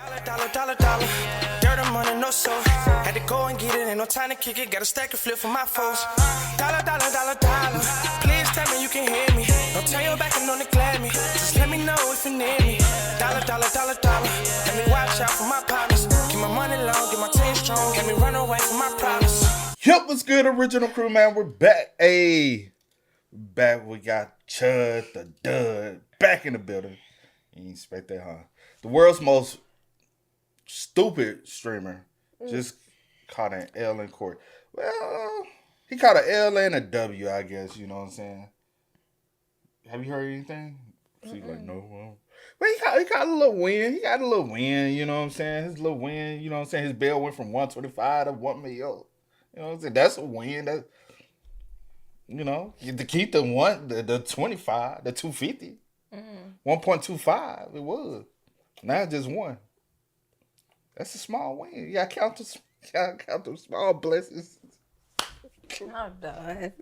Dollar. Dirt and money, no soul. Had to go and get it, ain't no time to kick it. Got a stack of flip for my foes. Dollar. Please tell me you can hear me. Don't turn your back and don't neglect me. Just let me know if you need me. Dollar. Let me watch out for my partners. Keep my money long, get my team strong. Let me run away from my problems. Yup, what's good, original crew, man? We're back. Back. We got Chud the Dud back in the building. You didn't expect that, huh? The world's most stupid streamer just caught an L in court. Well, he caught an L and a W, I guess. You know what I'm saying? Have you heard anything? She's like, no. Well, he got a little win. He got a little win. You know what I'm saying? His little win. You know what I'm saying? His bail went from 125 to 1 million. You know what I'm saying? That's a win. That, you know, to keep the 25, the 250, 1.25. It was. Now just one. That's a small win. You gotta count the small blessings. I'm done.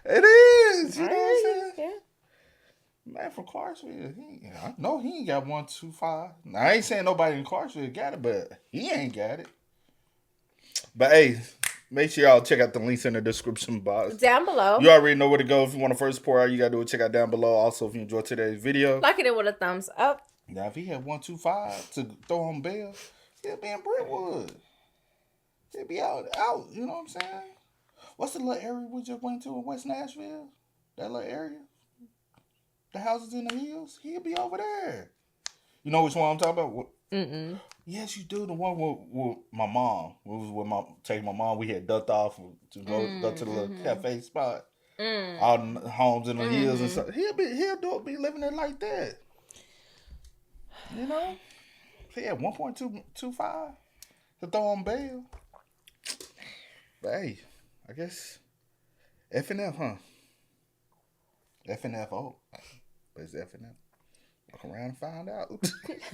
It is. You know what I'm saying? Yeah. Man from Clarksville, I know he ain't got 125. Now, I ain't saying nobody in Clarksville got it, but he ain't got it. But hey, make sure y'all check out the links in the description box. Down below. You already know where to go. If you want to first support out, you gotta do it. Check out down below. Also, if you enjoyed today's video, Like it with a thumbs up. now if he had 125 to throw on bail, he'll be in Brentwood. He'll be out. You know what I'm saying? What's the little area we just went to in West Nashville? That little area? The houses in the hills? He'll be over there. You know which one I'm talking about? Mm-mm. Yes, you do. The one with my mom. We was with taking my mom. We had ducked off to go to the little cafe spot. All the homes in the hills and stuff. He'll be living it like that. You know? He had 1.25 to throw on bail. But hey, I guess F and F, huh? F and F, oh. But it's F and F. Walk around and find out.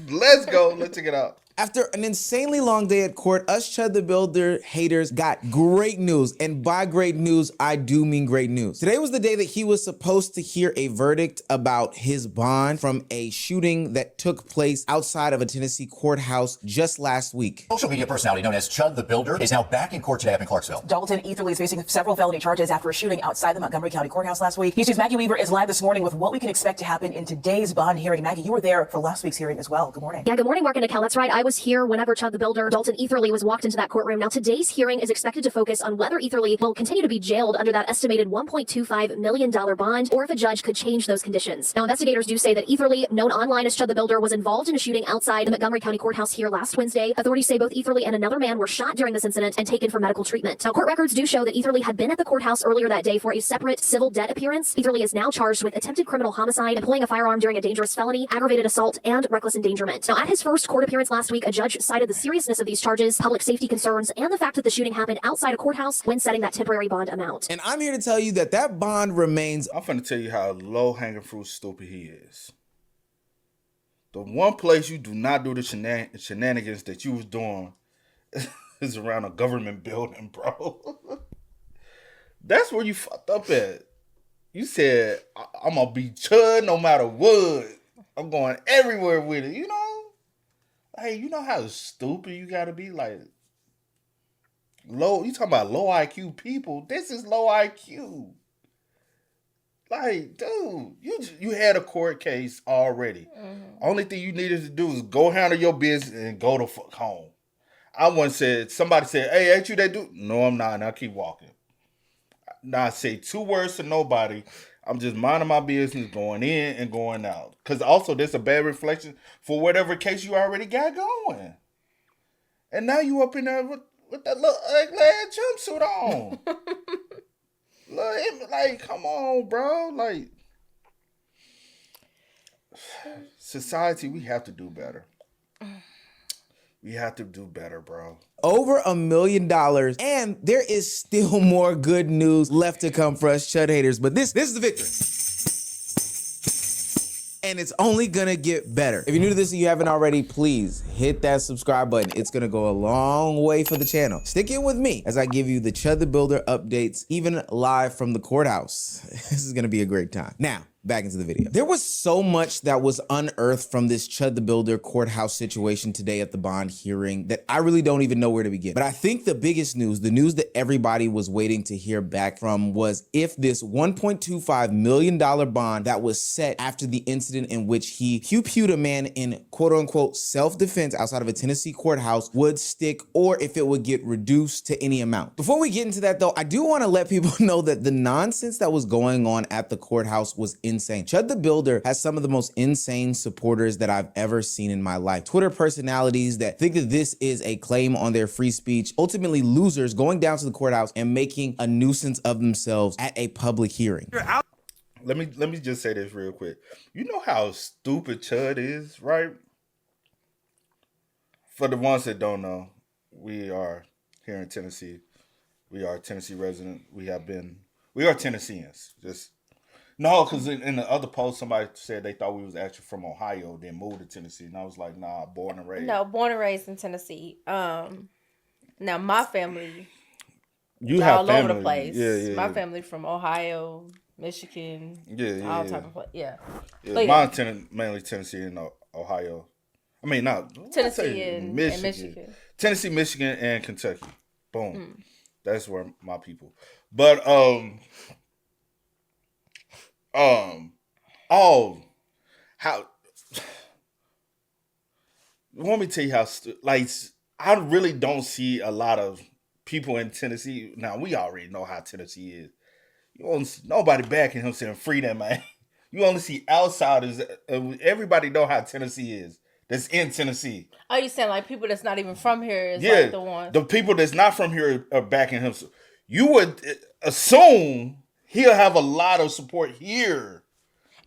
Let's go. Let's check it out. After an insanely long day at court, us Chud the Builder haters got great news. And by great news, I do mean great news. Today was the day that he was supposed to hear a verdict about his bond from a shooting that took place outside of a Tennessee courthouse just last week. Social media personality known as Chud the Builder is now back in court today up in Clarksville. Dalton Etherly is facing several felony charges after a shooting outside the Montgomery County Courthouse last week. News Maggie Weaver is live this morning with what we can expect to happen in today's bond hearing. Maggie, you were there for last week's hearing as well. Good morning. Yeah, good morning, Mark and Nikel. That's right. I was here whenever Chud the Builder, Dalton Etherly, was walked into that courtroom. Now, today's hearing is expected to focus on whether Etherly will continue to be jailed under that estimated $1.25 million bond, or if a judge could change those conditions. Now, investigators do say that Etherly, known online as Chud the Builder, was involved in a shooting outside the Montgomery County Courthouse here last Wednesday. Authorities say both Etherly and another man were shot during this incident and taken for medical treatment. Now, court records do show that Etherly had been at the courthouse earlier that day for a separate civil debt appearance. Etherly is now charged with attempted criminal homicide, employing a firearm during a dangerous felony, aggravated assault, and reckless endangerment. Now, at his first court appearance last week, a judge cited the seriousness of these charges, public safety concerns, and the fact that the shooting happened outside a courthouse when setting that temporary bond amount. And I'm here to tell you that that bond remains. I'm finna tell you how low-hanging fruit stupid he is. The one place you do not do the shenanigans that you was doing is around a government building, bro. That's where you fucked up at. You said, I'm gonna be Chud no matter what. I'm going everywhere with it, you know? Hey, you know how stupid you gotta be? Like, low, you talking about low IQ people? This is low IQ. Like, dude, you had a court case already. Only thing you needed to do is go handle your business and go the fuck home. I once said, somebody said, hey, ain't you that dude? No, I'm not. Now keep walking. Now I say 2 words to nobody. I'm just minding my business, going in and going out. Because also, there's a bad reflection for whatever case you already got going. And now you up in there with that little ugly ass jumpsuit on. Like, come on, bro. Like, society, we have to do better. We have to do better, bro. Over $1 million, and there is still more good news left to come for us Chud haters, but this is the victory. And it's only gonna get better. If you're new to this and you haven't already, please hit that subscribe button. It's gonna go a long way for the channel. Stick in with me as I give you the Chud the Builder updates, even live from the courthouse. This is gonna be a great time. Now, back into the video. There was so much that was unearthed from this Chud the Builder courthouse situation today at the bond hearing that I really don't even know where to begin. But I think the biggest news, the news that everybody was waiting to hear back from, was if this $1.25 million bond that was set after the incident in which he pew-pewed a man in quote unquote self-defense outside of a Tennessee courthouse would stick, or if it would get reduced to any amount. Before we get into that though, I do want to let people know that the nonsense that was going on at the courthouse was insane. Chud the Builder has some of the most insane supporters that I've ever seen in my life. Twitter personalities that think that this is a claim on their free speech, ultimately losers going down to the courthouse and making a nuisance of themselves at a public hearing. Let me just say this real quick. You know how stupid Chud is, right? For the ones that don't know, we are here in Tennessee. We are Tennessee resident. We are Tennesseans. Just no, because in the other post, somebody said they thought we was actually from Ohio, then moved to Tennessee, and I was like, nah, born and raised. No, born and raised in Tennessee. Now my family, You have all family. over the place. Yeah. My family from Ohio, Michigan, all type of place. Yeah. But Mine mainly Tennessee and Ohio. I mean, not Tennessee and Michigan. Tennessee, Michigan, and Kentucky. Boom. That's where my people. But how? Let me tell you how. I really don't see a lot of people in Tennessee. Now we already know how Tennessee is. You won't see nobody backing him saying free that man. You only see outsiders. Everybody know how Tennessee is. That's in Tennessee. Oh, you saying like people that's not even from here is like the one? The people that's not from here are backing him. So you would assume he'll have a lot of support here.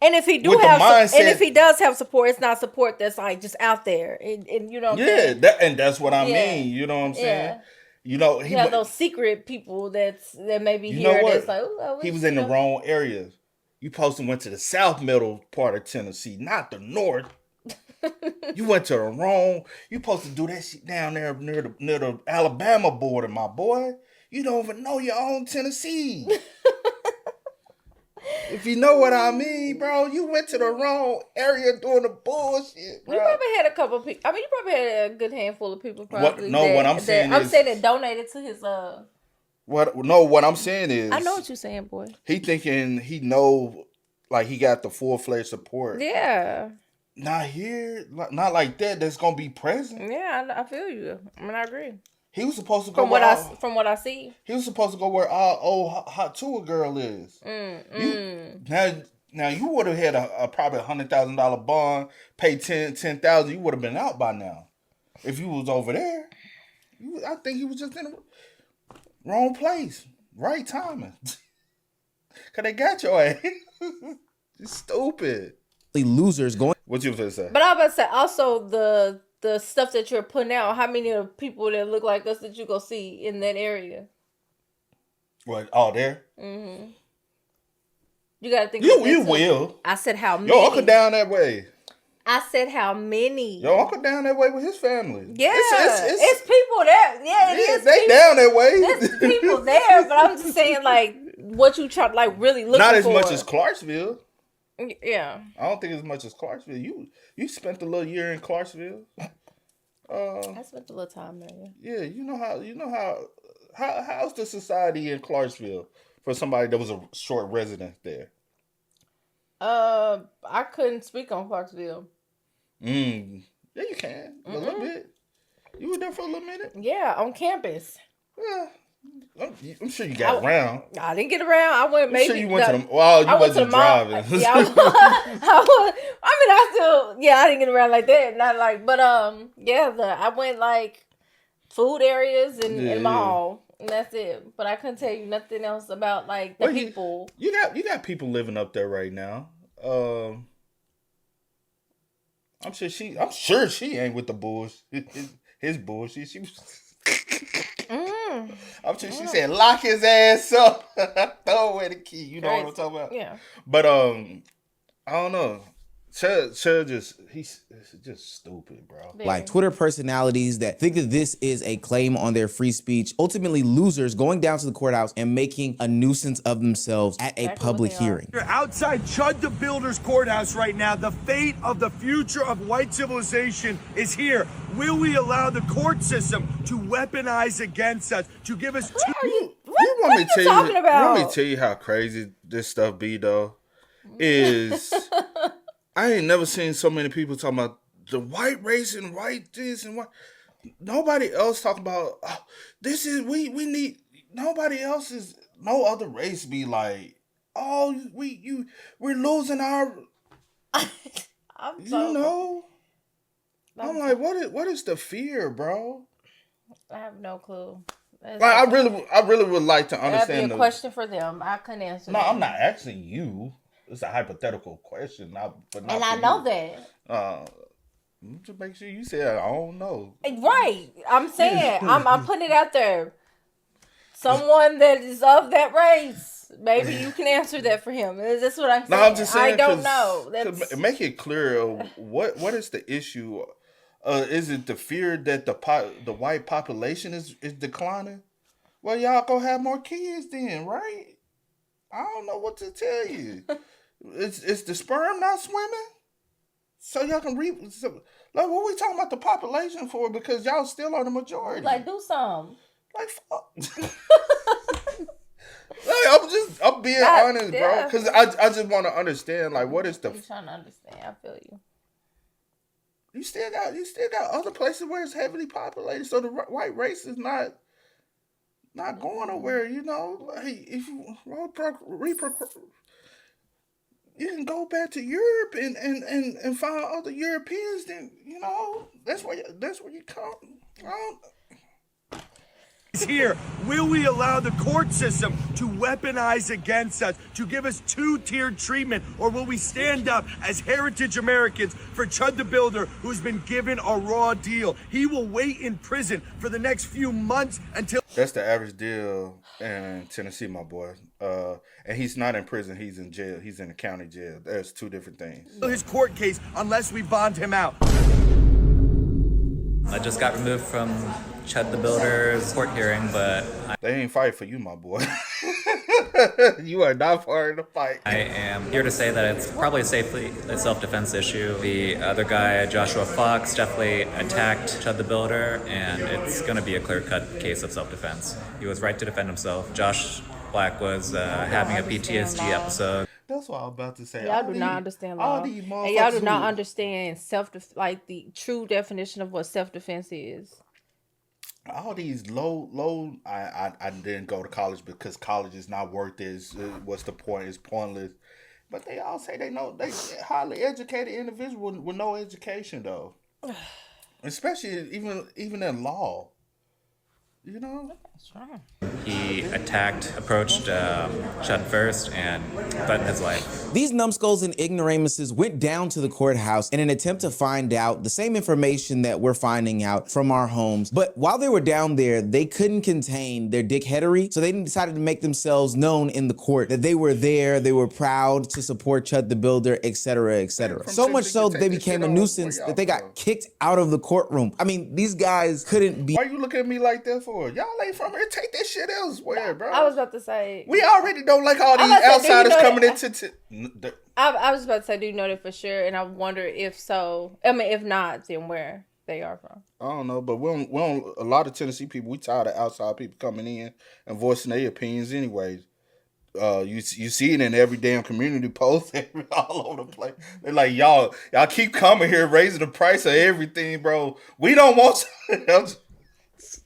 And if he if he does have support, it's not support that's like just out there, and you know what I'm saying? That's what I mean. You know what I'm saying? Yeah. You know, he have those secret people that may be you here. Know what? That's like, he was in the wrong area. You supposed to went to the south middle part of Tennessee, not the north. You went to the wrong. You supposed to do that shit down there near the Alabama border, my boy. You don't even know your own Tennessee. If you know what I mean, bro, you went to the wrong area doing the bullshit, bro. You probably had a couple of people. I mean, you probably had a good handful of people. Probably. What I'm saying that donated to his. What I'm saying is. I know what you're saying, boy. He thinking he know, like he got the full-fledged support. Yeah. Not here, not like that. That's gonna be present. Yeah, I feel you. I mean, I agree. He was supposed to go from what I see. He was supposed to go where our old hot tour girl is. Now you would have had a probably $100,000 bond, paid $10,000. You would have been out by now. If you was over there, I think he was just in the wrong place, right timing. Cause they got your ass. It's stupid. Losers going. What you gonna say? But I was about to say also the stuff that you're putting out. How many of people that look like us that you go see in that area? What? All there? Mm-hmm. You gotta think. You will. I said how many. Your uncle down that way. I said how many. Your uncle down that way with his family. Yeah, it's people there. Yeah, it is. They people, down that way. There's people there, but I'm just saying like what you try like really looking for. Not as much as Clarksville. Yeah. I don't think as much as Clarksville. You spent a little year in Clarksville. I spent a little time there. Yeah, you know how's the society in Clarksville for somebody that was a short resident there? I couldn't speak on Clarksville. Yeah, you can. A little bit. You were there for a little minute? Yeah, on campus. Yeah. I'm sure you got around. I didn't get around. I went maybe. I'm sure you went to the. Well, you wasn't driving. Yeah, I didn't get around like that. Not like, but I went like food areas and mall, and that's it. But I couldn't tell you nothing else about like the people. You got people living up there right now. I'm sure she ain't with the bullshit. His bullshit. She was. I'm sure she said, lock his ass up. Throw away the key. You know what I'm talking about? Yeah. But I don't know. he's just stupid, bro. Like Twitter personalities that think that this is a claim on their free speech, ultimately losers going down to the courthouse and making a nuisance of themselves at a public hearing. You're outside Chud the Builder's courthouse right now. The fate of the future of white civilization is here. Will we allow the court system to weaponize against us, to give us You want me to tell you how crazy this stuff be though? Is I ain't never seen so many people talking about the white race and white this and white. Nobody else talking about this is we need. Nobody else is no other race be like, oh we're losing our. I'm like, what is the fear, bro? I have no clue. Like, I really would like to understand. That'd be a question for them. I couldn't answer. No, that. I'm not asking you. It's a hypothetical question, but I know that. To make sure you said I don't know. Right. I'm saying I'm putting it out there. Someone that is of that race. Maybe you can answer that for him. That's what I'm saying. No, I'm just saying. I don't know. Make it clear. What is the issue? Is it the fear that the white population is declining? Well, y'all go have more kids then, right? I don't know what to tell you. It's the sperm not swimming? So y'all can like, what we talking about the population for? Because y'all still are the majority. Like, do something. Like, fuck. Like, I'm being honest, bro. Because I just want to understand, like, what is the... I'm trying to understand. I feel you. You still got other places where it's heavily populated, so the white race is not going nowhere. You know, like, if you you can go back to Europe and find other Europeans. Then you know that's where you come. is here? Will we allow the court system to weaponize against us, to give us two-tiered treatment, or will we stand up as heritage Americans for Chud the Builder, who's been given a raw deal? He will wait in prison for the next few months until... That's the average deal in Tennessee, my boy. And he's not in prison, he's in jail. He's in a county jail. There's two different things. His court case unless we bond him out. I just got removed from Chud the Builder's court hearing, but they ain't fight for you, my boy. You are not part of the fight. I am here to say that it's probably safely a self-defense issue. The other guy, Joshua Fox, definitely attacked Chud the Builder, and it's going to be a clear-cut case of self-defense. He was right to defend himself. Josh Black was having a PTSD episode. That's what I'm about to say. Y'all do not understand law. And y'all do not understand like the true definition of what self-defense is. All these low. I didn't go to college because college is not worth it. What's the point? It's pointless. But they all say they highly educated individual with no education though, especially even in law. You know. That's right. He approached Chud first and threatened his life. These numbskulls and ignoramuses went down to the courthouse in an attempt to find out the same information that we're finding out from our homes. But while they were down there, they couldn't contain their dickheadery, so they decided to make themselves known in the court that they were there, they were proud to support Chud the Builder, etc., etc. So much so that they became a nuisance that they got kicked out of the courtroom. I mean, these guys couldn't be... Why you looking at me like that for? Y'all ain't from here. Take that shit elsewhere, bro. I was about to say... We already don't like all these outsiders coming into... I was about to say, do you know that for sure? And I wonder if so. I mean, if not, then where they are from. I don't know, but we don't a lot of Tennessee people, we tired of outside people coming in and voicing their opinions anyways. You see it in every damn community post all over the place. They're like, y'all keep coming here raising the price of everything, bro. We don't want else.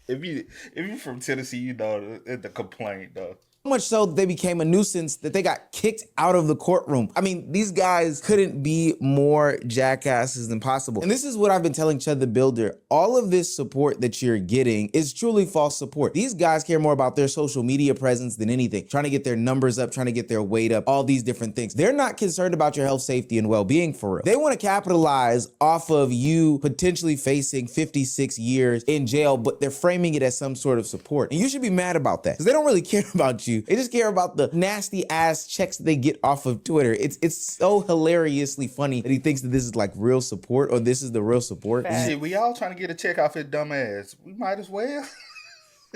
If you from Tennessee, you know the complaint though. So much so that they became a nuisance that they got kicked out of the courtroom. I mean, these guys couldn't be more jackasses than possible. And this is what I've been telling Chud the Builder. All of this support that you're getting is truly false support. These guys care more about their social media presence than anything, trying to get their numbers up, trying to get their weight up, all these different things. They're not concerned about your health, safety, and well-being for real. They want to capitalize off of you potentially facing 56 years in jail, but they're framing it as some sort of support. And you should be mad about that because they don't really care about you. you. They just care about the nasty ass checks they get off of Twitter. It's so hilariously funny that he thinks that this is like real support or this is the real support. Shit, we all trying to get a check off his dumb ass. We might as well.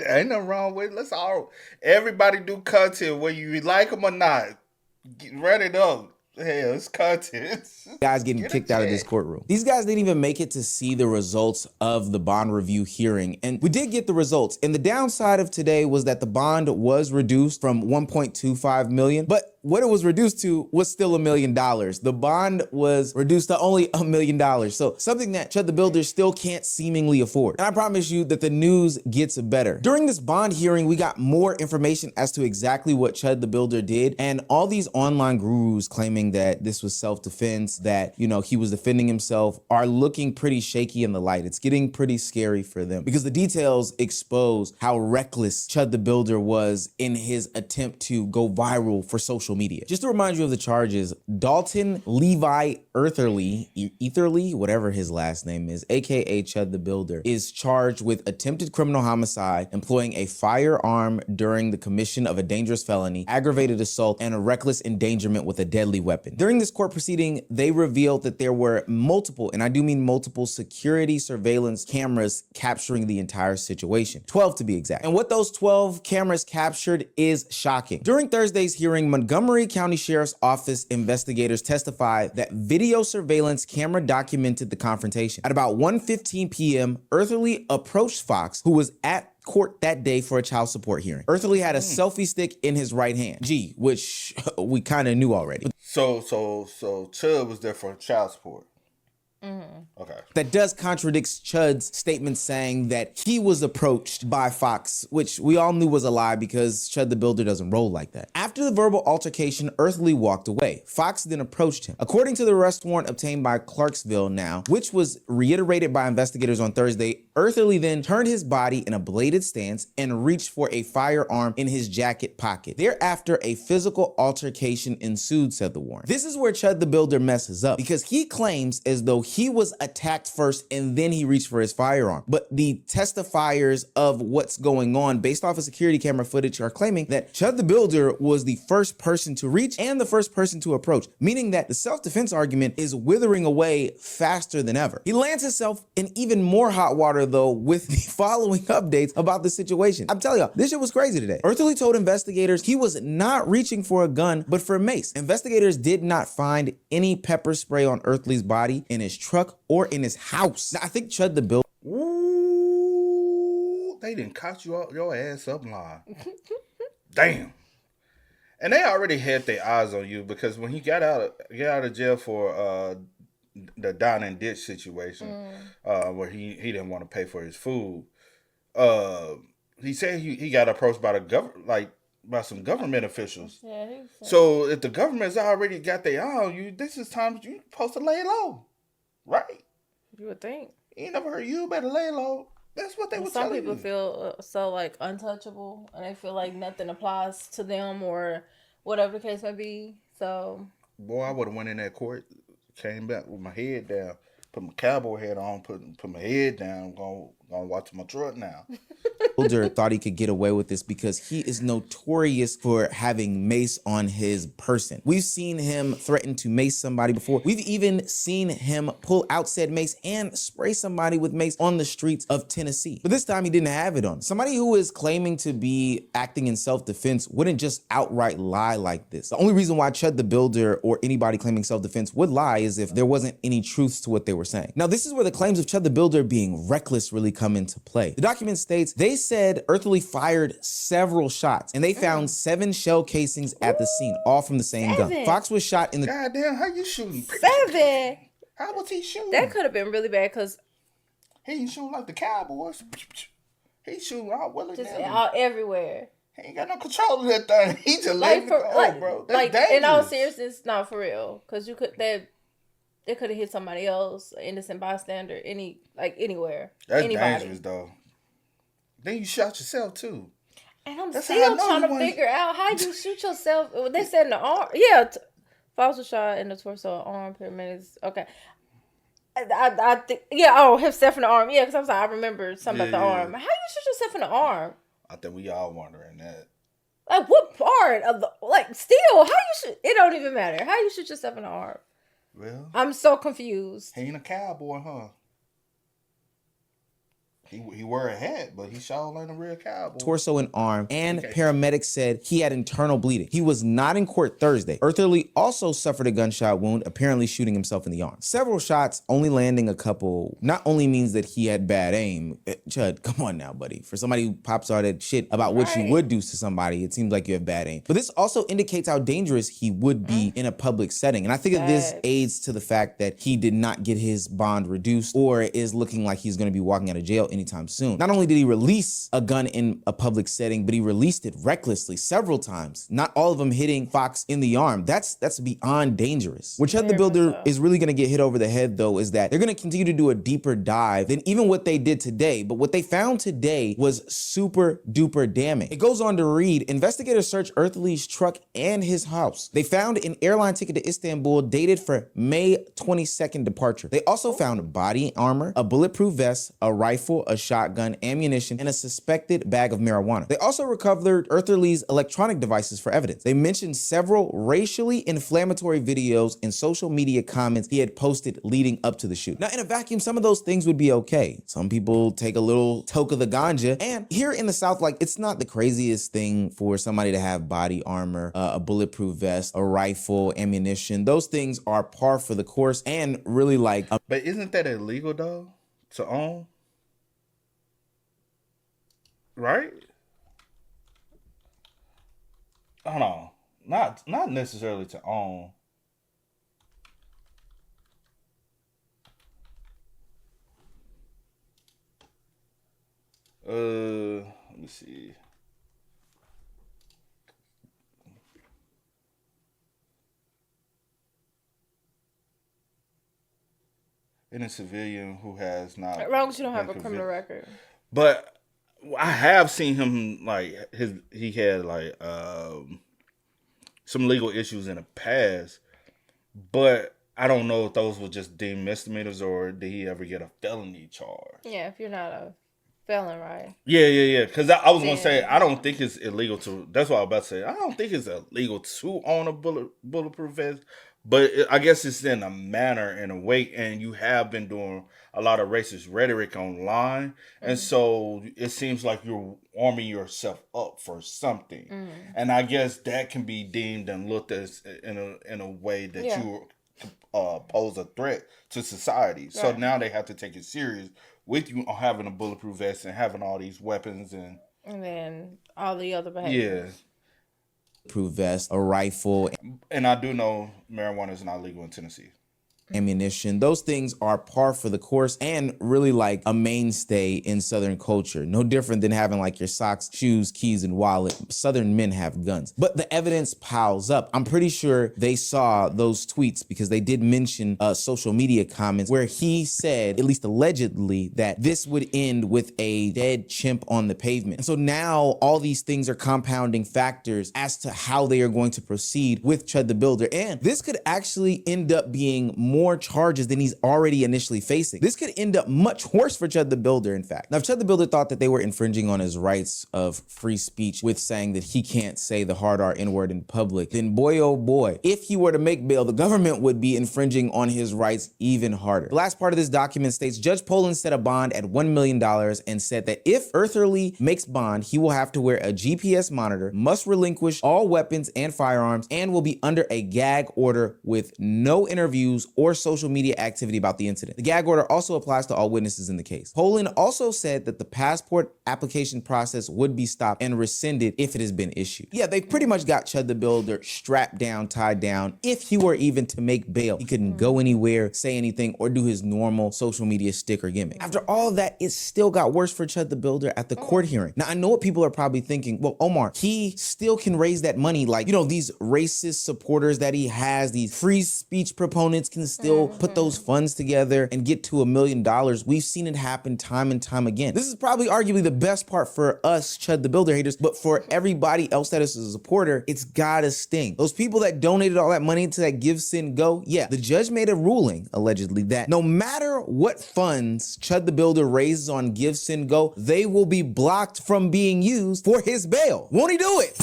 Ain't nothing wrong with it. Let's all, everybody do content whether you like them or not. Run it up. Hell, it's content. Guys getting kicked out of this courtroom. These guys didn't even make it to see the results of the bond review hearing. And we did get the results. And the downside of today was that the bond was reduced from 1.25 million, but what it was reduced to was still $1 million. The bond was reduced to only $1 million. So something that Chud the Builder still can't seemingly afford. And I promise you that the news gets better. During this bond hearing, we got more information as to exactly what Chud the Builder did. And all these online gurus claiming that this was self-defense, that, you know, he was defending himself, are looking pretty shaky in the light. It's getting pretty scary for them because the details expose how reckless Chud the Builder was in his attempt to go viral for social media. Just to remind you of the charges, Dalton Levi Etherly, whatever his last name is, aka Chud the Builder, is charged with attempted criminal homicide, employing a firearm during the commission of a dangerous felony, aggravated assault, and a reckless endangerment with a deadly weapon. During this court proceeding, they revealed that there were multiple, and I do mean multiple, security surveillance cameras capturing the entire situation. 12 to be exact. And what those 12 cameras captured is shocking. During Thursday's hearing, Montgomery County Sheriff's Office investigators testified that video surveillance camera documented the confrontation. At about 1:15 p.m., Earthley approached Fox, who was at court that day for a child support hearing. Earthley had a selfie stick in his right hand, which we kind of knew already. So Chud was there for child support. Okay. That does contradict Chud's statement saying that he was approached by Fox, which we all knew was a lie because Chud the Builder doesn't roll like that. After the verbal altercation, Earthley walked away. Fox then approached him. According to the arrest warrant obtained by Clarksville now, which was reiterated by investigators on Thursday, Earthley then turned his body in a bladed stance and reached for a firearm in his jacket pocket. Thereafter, a physical altercation ensued, said the warrant. This is where Chud the Builder messes up because he claims as though he was attacked first and then he reached for his firearm. But the testifiers of what's going on based off of security camera footage are claiming that Chud the Builder was the first person to reach and the first person to approach, meaning that the self-defense argument is withering away faster than ever. He lands himself in even more hot water though with the following updates about the situation. I'm telling y'all, this shit was crazy today. Earthley told investigators he was not reaching for a gun, but for mace. Investigators did not find any pepper spray on Earthley's body, in his truck, or in his house. Now, I think Chud the Builder. Ooh, they didn't caught your ass up line. Damn. And they already had their eyes on you because when he got out of jail for the down and ditch situation, where he didn't want to pay for his food, he said he got approached by by some government officials. Yeah, so if the government's already got their eye on you, this is time you're supposed to lay low, right? You would think. You never heard you better lay low. That's what they were telling you. Some people feel so like untouchable, and they feel like nothing applies to them or whatever the case may be. So, boy, I would have went in that court, came back with my head down, put my cowboy hat on, put my head down, gonna watch my truck now. Builder thought he could get away with this because he is notorious for having mace on his person. We've seen him threaten to mace somebody before. We've even seen him pull out said mace and spray somebody with mace on the streets of Tennessee. But this time he didn't have it on. Somebody who is claiming to be acting in self-defense wouldn't just outright lie like this. The only reason why Chud the Builder or anybody claiming self-defense would lie is if there wasn't any truth to what they were saying. Now, this is where the claims of Chud the Builder being reckless really come into play. The document states they said Earthley fired several shots and they found 7 shell casings at the scene, all from the same gun. Fox was shot in the— Goddamn, how you shooting? 7? How was he shooting? That could have been really bad because he ain't shooting like the Cowboys. He shooting out just out everywhere. He ain't got no control of that thing. He just letting it go, bro. That's dangerous. In all seriousness, not for real. Because you could they could have hit somebody else, innocent bystander, anywhere. That's anybody. dangerous though. Then you shot yourself too. And I'm still trying to figure out how you shoot yourself. They said in the arm. Yeah, Fox was shot in the torso, arm, paramedics. Okay. I think, himself in the arm. Yeah, because I'm sorry, I remember something about the arm. How you shoot yourself in the arm? I think we all wondering that. Like, what part of the, like, still, how you shoot, it don't even matter. How you shoot yourself in the arm? Well, I'm so confused. he ain't a cowboy, huh? He wore a hat, but he sure ain't a real cowboy. Torso and arm, and paramedics said he had internal bleeding. He was not in court Thursday. Eartherly also suffered a gunshot wound, apparently shooting himself in the arm. Several shots, only landing a couple, not only means that he had bad aim. Chud, come on now, buddy. For somebody who pops out that shit about what you would do to somebody, it seems like you have bad aim. But this also indicates how dangerous he would be in a public setting. And I think that this aids to the fact that he did not get his bond reduced or is looking like he's going to be walking out of jail anytime soon. Not only did he release a gun in a public setting, but he released it recklessly several times. Not all of them hitting Fox in the arm. That's beyond dangerous. Where Chud the Builder is really gonna get hit over the head though is that they're gonna continue to do a deeper dive than even what they did today. But what they found today was super duper damning. It goes on to read, investigators searched Earthly's truck and his house. They found an airline ticket to Istanbul dated for May 22nd departure. They also found body armor, a bulletproof vest, a rifle, a shotgun, ammunition, and a suspected bag of marijuana. They also recovered Earthly's electronic devices for evidence. They mentioned several racially inflammatory videos and social media comments he had posted leading up to the shoot. Now, in a vacuum, some of those things would be okay. Some people take a little toke of the ganja, and here in the South, like, it's not the craziest thing for somebody to have body armor, a bulletproof vest, a rifle, ammunition. Those things are par for the course and really like... But isn't that illegal, though, to own? Right? Hold on. Not necessarily to own. Let me see. In a civilian who has not... As long as you don't have a criminal record. But I have seen him, like, he had like some legal issues in the past, but I don't know if those were just deemed misdemeanors or did he ever get a felony charge. Yeah, if you're not a felon, right? Yeah. Because I was gonna say I don't think it's illegal to. That's what I was about to say. I don't think it's illegal to own a bulletproof vest, but I guess it's in a manner, in a way, and you have been doing a lot of racist rhetoric online, and so it seems like you're arming yourself up for something, and I guess that can be deemed and looked at in a way that you pose a threat to society. Right. So now they have to take it serious with you having a bulletproof vest and having all these weapons and then all the other behaviors. Yeah. Bulletproof vest, a rifle. And I do know marijuana is not legal in Tennessee. Ammunition, those things are par for the course and really like a mainstay in Southern culture. No different than having like your socks, shoes, keys, and wallet. Southern men have guns. But the evidence piles up. I'm pretty sure they saw those tweets because they did mention social media comments where he said, at least allegedly, that this would end with a dead chimp on the pavement. And so now all these things are compounding factors as to how they are going to proceed with Chud the Builder. And this could actually end up being more charges than he's already initially facing. This could end up much worse for Chud the Builder, in fact. Now, if Chud the Builder thought that they were infringing on his rights of free speech with saying that he can't say the hard R N-word in public, then boy, oh boy, if he were to make bail, the government would be infringing on his rights even harder. The last part of this document states, Judge Poland set a bond at $1 million and said that if Eartherly makes bond, he will have to wear a GPS monitor, must relinquish all weapons and firearms, and will be under a gag order with no interviews or social media activity about the incident. The gag order also applies to all witnesses in the case. Poland also said that the passport application process would be stopped and rescinded if it has been issued. Yeah, they pretty much got Chud the Builder strapped down, tied down. If he were even to make bail, he couldn't go anywhere, say anything, or do his normal social media stick or gimmick. After all of that, it still got worse for Chud the Builder at the court hearing. Now, I know what people are probably thinking. Well, Omar, he still can raise that money. Like, you know, these racist supporters that he has, these free speech proponents can still put those funds together and get to $1 million. We've seen it happen time and time again. This is probably arguably the best part for us Chud the Builder haters, but for everybody else that is a supporter, it's gotta sting. Those people that donated all that money to that Give, Send, Go, yeah, the judge made a ruling, allegedly, that no matter what funds Chud the Builder raises on Give, Send, Go, they will be blocked from being used for his bail. Won't he do it?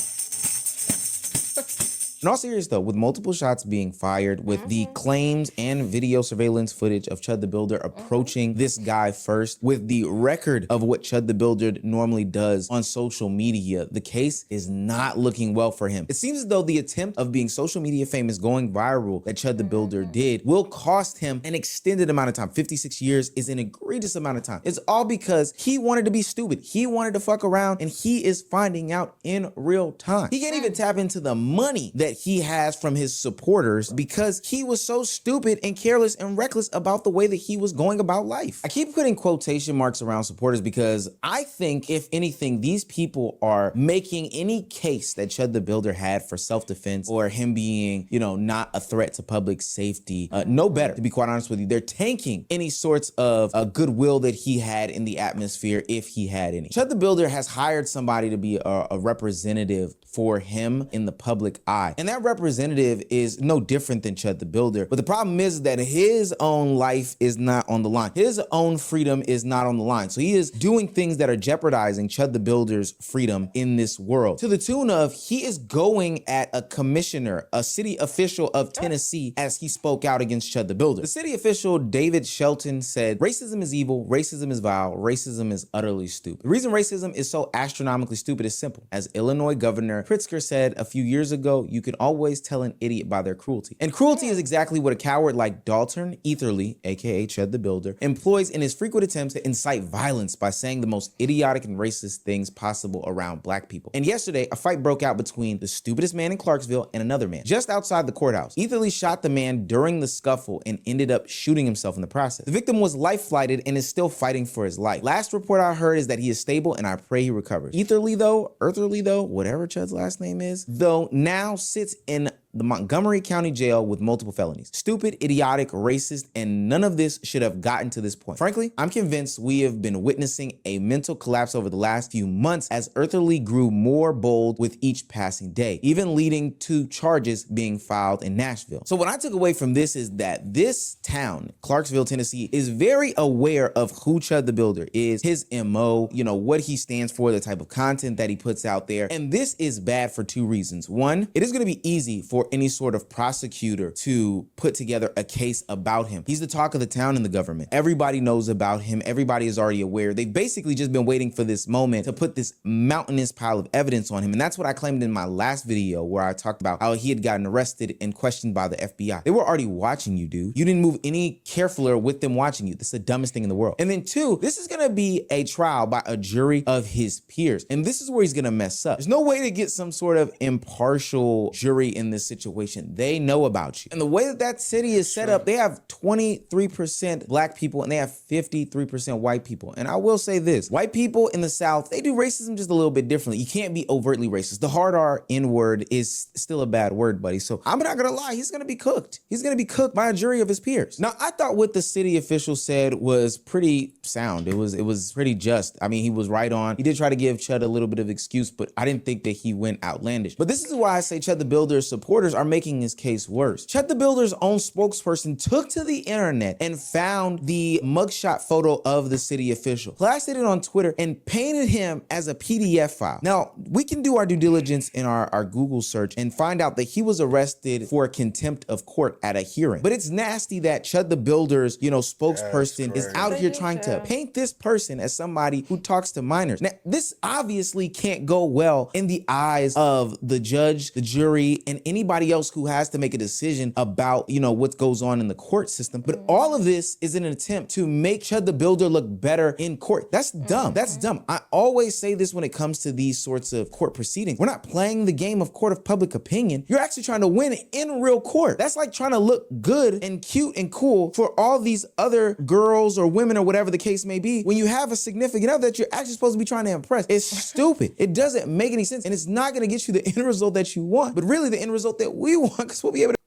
In all seriousness though, with multiple shots being fired, with the claims and video surveillance footage of Chud the Builder approaching this guy first, with the record of what Chud the Builder normally does on social media, the case is not looking well for him. It seems as though the attempt of being social media famous, going viral, that Chud the Builder did will cost him an extended amount of time. 56 years is an egregious amount of time. It's all because he wanted to be stupid. He wanted to fuck around, and he is finding out in real time. He can't even tap into the money that he has from his supporters because he was so stupid and careless and reckless about the way that he was going about life. I keep putting quotation marks around supporters because I think, if anything, these people are making any case that Chud the Builder had for self-defense or him being, you know, not a threat to public safety, no better, to be quite honest with you. They're tanking any sorts of goodwill that he had in the atmosphere, if he had any. Chud the Builder has hired somebody to be a representative for him in the public eye. And that representative is no different than Chud the Builder. But the problem is that his own life is not on the line. His own freedom is not on the line. So he is doing things that are jeopardizing Chud the Builder's freedom in this world, to the tune of he is going at a commissioner, a city official of Tennessee, as he spoke out against Chud the Builder. The city official, David Shelton, said, "Racism is evil, racism is vile, racism is utterly stupid." The reason racism is so astronomically stupid is simple. As Illinois Governor Pritzker said a few years ago, you can always tell an idiot by their cruelty. And cruelty is exactly what a coward like Dalton Etherly, aka Chud the Builder, employs in his frequent attempts to incite violence by saying the most idiotic and racist things possible around black people. And yesterday, a fight broke out between the stupidest man in Clarksville and another man just outside the courthouse. Etherly shot the man during the scuffle and ended up shooting himself in the process. The victim was life flighted and is still fighting for his life. Last report I heard is that he is stable, and I pray he recovers. Etherly though, whatever Chud's last name is, though, now sits in the Montgomery County Jail with multiple felonies. Stupid, idiotic, racist, and none of this should have gotten to this point. Frankly, I'm convinced we have been witnessing a mental collapse over the last few months as Etherly grew more bold with each passing day, even leading to charges being filed in Nashville. So what I took away from this is that this town, Clarksville, Tennessee, is very aware of who Chud the Builder is, his MO, you know, what he stands for, the type of content that he puts out there. And this is bad for two reasons. One, it is going to be easy for any sort of prosecutor to put together a case about him. He's the talk of the town in the government. Everybody knows about him. Everybody is already aware. They've basically just been waiting for this moment to put this mountainous pile of evidence on him. And that's what I claimed in my last video, where I talked about how he had gotten arrested and questioned by the FBI. They were already watching you, dude. You didn't move any carefuler with them watching you. This is the dumbest thing in the world. And then two, this is going to be a trial by a jury of his peers. And this is where he's going to mess up. There's no way to get some sort of impartial jury in this situation. They know about you. And the way that that city is set up, they have 23% black people and they have 53% white people. And I will say this, white people in the South, they do racism just a little bit differently. You can't be overtly racist. The hard R N-word is still a bad word, buddy. So I'm not gonna lie, he's gonna be cooked. He's gonna be cooked by a jury of his peers. Now, I thought what the city official said was pretty sound. It was pretty just. I mean, he was right on. He did try to give Chud a little bit of excuse, but I didn't think that he went outlandish. But this is why I say Chud the Builder's supporters are making his case worse. Chud the Builder's own spokesperson took to the internet and found the mugshot photo of the city official, plastered it on Twitter, and painted him as a PDF file. Now, we can do our due diligence in our Google search and find out that he was arrested for contempt of court at a hearing. But it's nasty that Chud the Builder's, spokesperson is out here trying to paint this person as somebody who talks to minors. Now, this obviously can't go well in the eyes of the judge, the jury, and anybody else who has to make a decision about, what goes on in the court system. But all of this is an attempt to make Chud the Builder look better in court. That's dumb. That's dumb. I always say this when it comes to these sorts of court proceedings. We're not playing the game of court of public opinion. You're actually trying to win in real court. That's like trying to look good and cute and cool for all these other girls or women or whatever the case may be when you have a significant other that you're actually supposed to be trying to impress. It's stupid. It doesn't make any sense. And it's not going to get you the end result that you want, but really the end result that we want, because we'll be able to.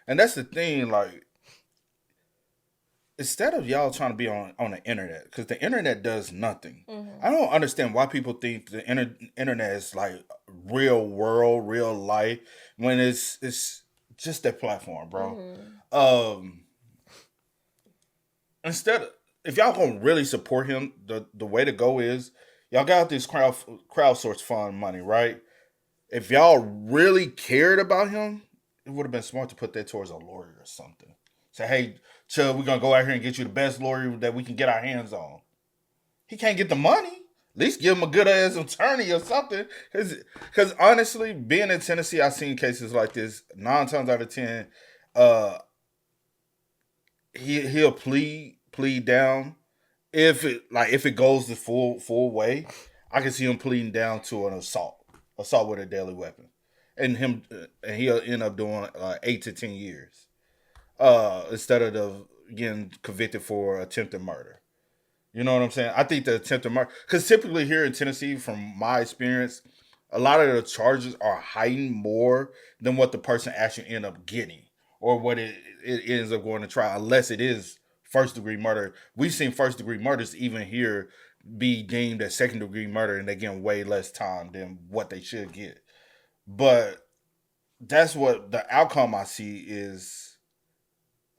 And that's the thing, like, instead of y'all trying to be on the internet, because the internet does nothing. I don't understand why people think the internet is like real world, real life, when it's just that platform, bro. If y'all gonna really support him, the way to go is y'all got this crowdsource fund money, right? if y'all really cared about him, it would have been smart to put that towards a lawyer or something. Say, hey, Chud, we're going to go out here and get you the best lawyer that we can get our hands on. He can't get the money. At least give him a good ass attorney or something. Because honestly, being in Tennessee, I've seen cases like this 9 times out of 10. He'll plead down if it goes the full way. I can see him pleading down to an assault with a deadly weapon, and he'll end up doing 8 to 10 years instead of getting convicted for attempted murder. You know what I'm saying? I think the attempted murder, because typically here in Tennessee, from my experience, a lot of the charges are heightened more than what the person actually end up getting, or what it ends up going to trial, unless it is first degree murder. We've seen first degree murders even here be deemed as second degree murder, and they're getting way less time than what they should get. But that's what the outcome I see is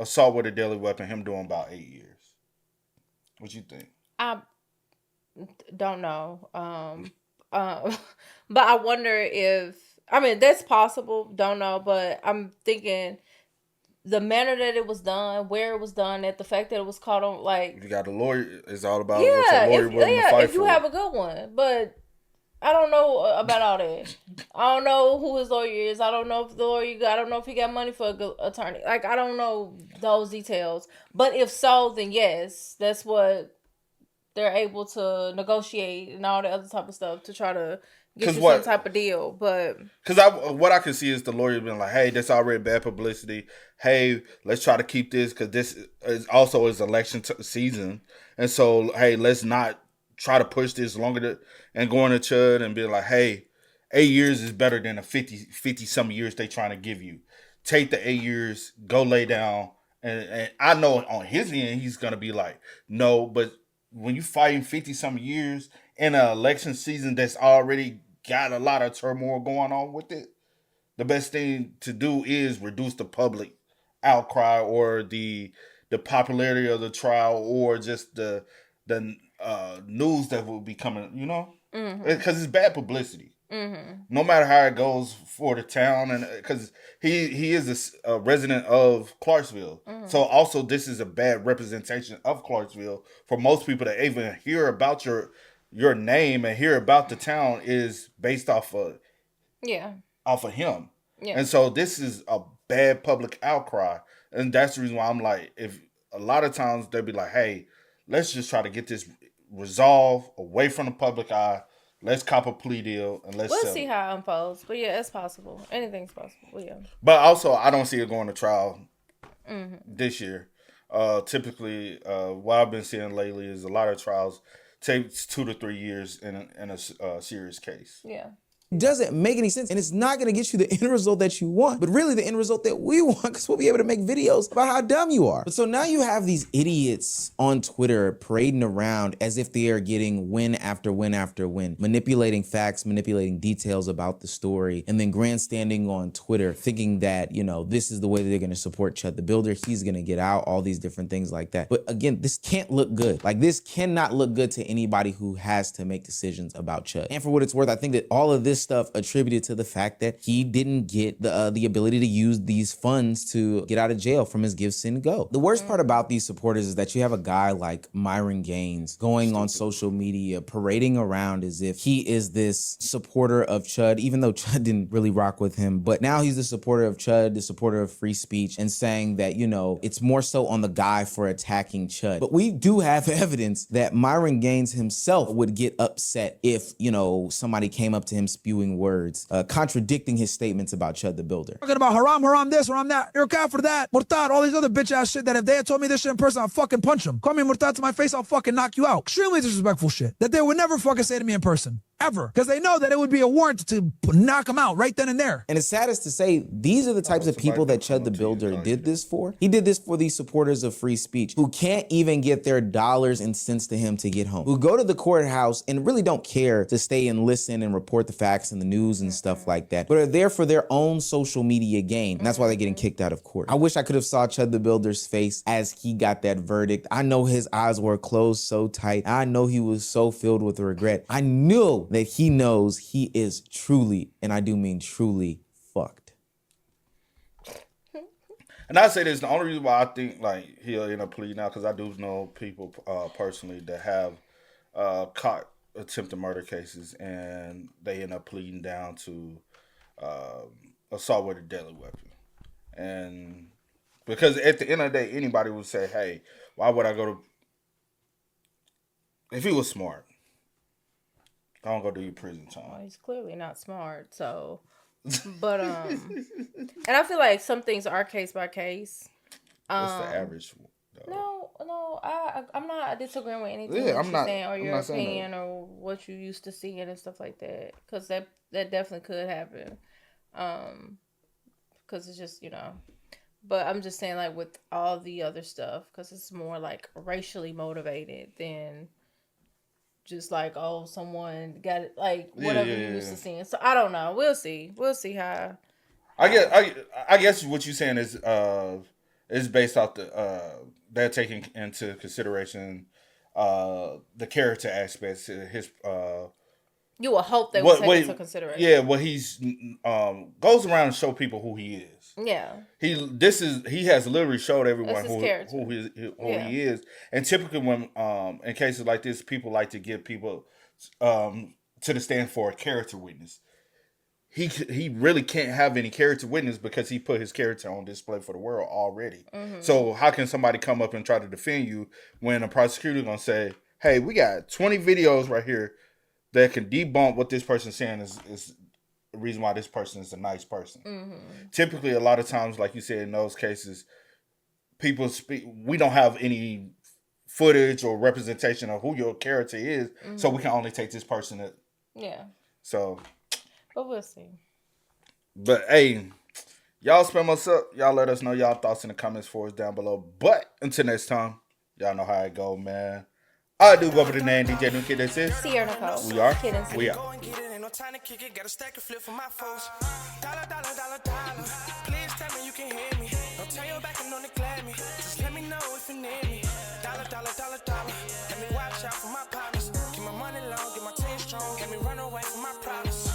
assault with a deadly weapon, him doing about 8 years. What you think? I don't know. But I wonder if, I mean, that's possible. Don't know. But I'm thinking the manner that it was done, where it was done, at the fact that it was caught on, like. You got a lawyer. It's all about what's a lawyer willing to fight for. If you have a good one. But I don't know about all that. I don't know who his lawyer is. I don't know if I don't know if he got money for a good attorney. Like, I don't know those details. But if so, then yes, that's what they're able to negotiate and all the other type of stuff to try to get you some type of deal. But because what I can see is the lawyer being like, hey, that's already bad publicity. Hey, let's try to keep this, because this is also is election season. And so, hey, let's not try to push this longer and going to Chud and be like, hey, 8 years is better than the 50 some years they trying to give you. Take the 8 years, go lay down. And I know on his end, he's going to be like, no, but when you fighting 50 some years in an election season that's already got a lot of turmoil going on with it, the best thing to do is reduce the public outcry or the popularity of the trial, or just the news that will be coming, you know, because it's bad publicity. No matter how it goes for the town, and because he is a resident of Clarksville, so also this is a bad representation of Clarksville for most people to even hear about your name and hear about the town is based off of him. And so this is a bad public outcry, and that's the reason why I'm like, if a lot of times they'll be like, hey, let's just try to get this resolved away from the public eye. Let's cop a plea deal and we'll see how it unfolds. But yeah, it's possible. Anything's possible. Yeah. But also, I don't see it going to trial this year. Typically, what I've been seeing lately is a lot of trials takes 2 to 3 years in a serious case. Yeah. It doesn't make any sense, and it's not going to get you the end result that you want, but really the end result that we want, because we'll be able to make videos about how dumb you are. But so now you have these idiots on Twitter parading around as if they are getting win after win after win, manipulating facts, manipulating details about the story, and then grandstanding on Twitter thinking that, you know, this is the way that they're going to support Chud the Builder. He's going to get out, all these different things like that. But again, this can't look good. Like, this cannot look good to anybody who has to make decisions about Chud. And for what it's worth, I think that all of this stuff attributed to the fact that he didn't get the ability to use these funds to get out of jail from his Give, Send, Go. The worst part about these supporters is that you have a guy like Myron Gaines going on social media parading around as if he is this supporter of Chud, even though Chud didn't really rock with him. But now he's the supporter of Chud, the supporter of free speech, and saying that, you know, it's more so on the guy for attacking Chud. But we do have evidence that Myron Gaines himself would get upset if, you know, somebody came up to him spewing words, contradicting his statements about Chud the Builder. Talking about haram this, haram that, you're a kafir that, murtad, all these other bitch ass shit that if they had told me this shit in person, I'd fucking punch them. Call me murtad to my face, I'll fucking knock you out. Extremely disrespectful shit that they would never fucking say to me in person. Ever. Because they know that it would be a warrant to knock them out right then and there. And it's saddest to say, these are the types of people that Chud the Builder did this for. He did this for these supporters of free speech who can't even get their dollars and cents to him to get home, who go to the courthouse and really don't care to stay and listen and report the facts and the news and stuff like that, but are there for their own social media gain. And that's why they're getting kicked out of court. I wish I could have saw Chud the Builder's face as he got that verdict. I know his eyes were closed so tight. I know he was so filled with regret. I knew that he knows he is truly, and I do mean truly, fucked. And I say this, the only reason why I think like he'll end up pleading out, because I do know people personally that have caught attempted murder cases and they end up pleading down to assault with a deadly weapon. And because at the end of the day, anybody would say, hey, why would I go to... If he was smart, don't go do your prison time. Well, he's clearly not smart, so... But, and I feel like some things are case by case. What's the average? No, I'm not disagreeing with anything Yeah, you're saying or your opinion or what you used to see and stuff like that. Because that definitely could happen. Because it's just, But I'm just saying, like, with all the other stuff, because it's more, like, racially motivated than just, like, oh, someone got it, like, whatever you used to seeing. So, I don't know. We'll see. We'll see how... I guess what you're saying is based off they're taking into consideration the character aspects, his you will hope they will take into consideration. Yeah, what he's goes around and show people who he is. Yeah. He has literally showed everyone who he is. And typically when in cases like this, people like to give people to the stand for a character witness. He really can't have any character witness because he put his character on display for the world already. Mm-hmm. So how can somebody come up and try to defend you when a prosecutor is going to say, hey, we got 20 videos right here that can debunk what this person's saying is the reason why this person is a nice person. Mm-hmm. Typically, a lot of times, like you said, in those cases, people speak. We don't have any footage or representation of who your character is, so we can only take this person. So... But we'll see. But hey, y'all spam us up. Y'all let us know y'all thoughts in the comments for us down below. But until next time, y'all know how it go, man. I do go over the name DJ New Kid. That's it. Sierra Nicole. We are. We are. Time to kick it, got a stack of flip for my folks. Dollar. Please tell me you can hear me. Don't turn your back and don't neglect me. Just let me know if you need me. Dollar. Let me watch out for my partners. Keep my money long, get my team strong. Let me run away from my problems.